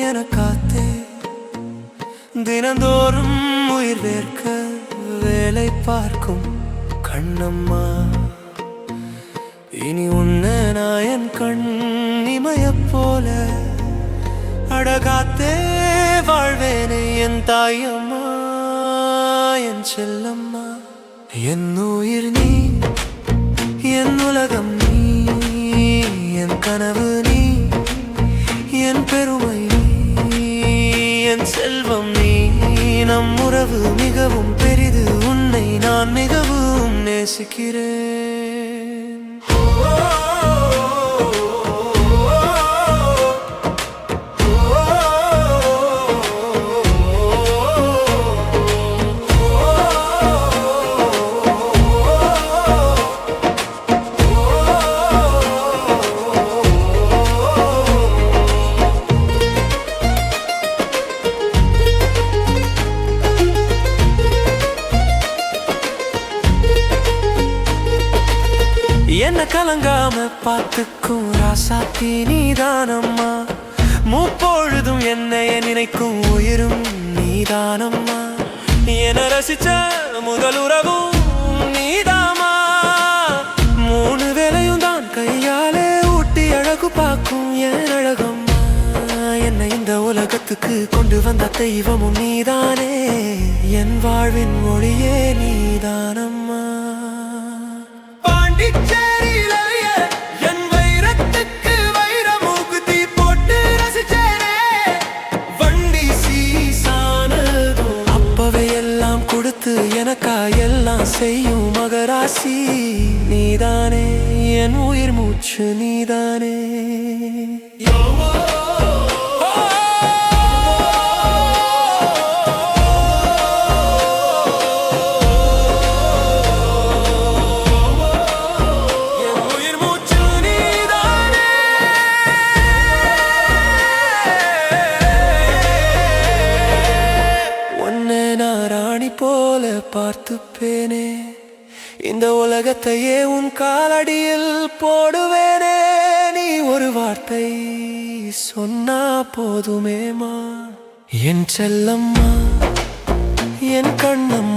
என காத்தே தினந்தோறும் உயிர் வேர்க்க வேலை பார்க்கும் கண்ணம்மா. இனி உன்ன நான் என் கண் இமையப் போல அழகாத்தே வாழ்வேனே என் தாயம்மா, என் செல்லம்மா. என் உயிர் நீ, என் உலகம் நீ, என் கனவு நீ, என் பெருமை நீ, என் செல்வம் நீ. நம் உறவு மிகவும் பெரிது, உன்னை நான் மிகவும் நேசிக்கிறேன். என்ன கலங்காம பார்த்துக்கும் ராசாத்தி நீதானம்மா. முப்பொழுதும் என்னைய நினைக்கும் உயிரும் நீதானம்மா. என ரசிச்ச முதல் உறவும் நீதாமா. 3 வேளையும் தான் கையாலே ஊட்டி அழகு பார்க்கும் என் அழகம்மா. என்னை இந்த உலகத்துக்கு கொண்டு வந்த தெய்வமும் நீதானே. என் வாழ்வின் மொழியே நீதானம்மா. எனக்கா எல்லாம் செய்யும் மகராசி நீதானே. என் உயிர் மூச்சு நீதானே. போல பார்த்துப்பேனே, இந்த உலகத்தையே உன் காலடியில் போடுவேனே. நீ ஒரு வார்த்தை சொன்னா போதுமேமா, என் செல்லம்மா, என் கண்ணம்மா.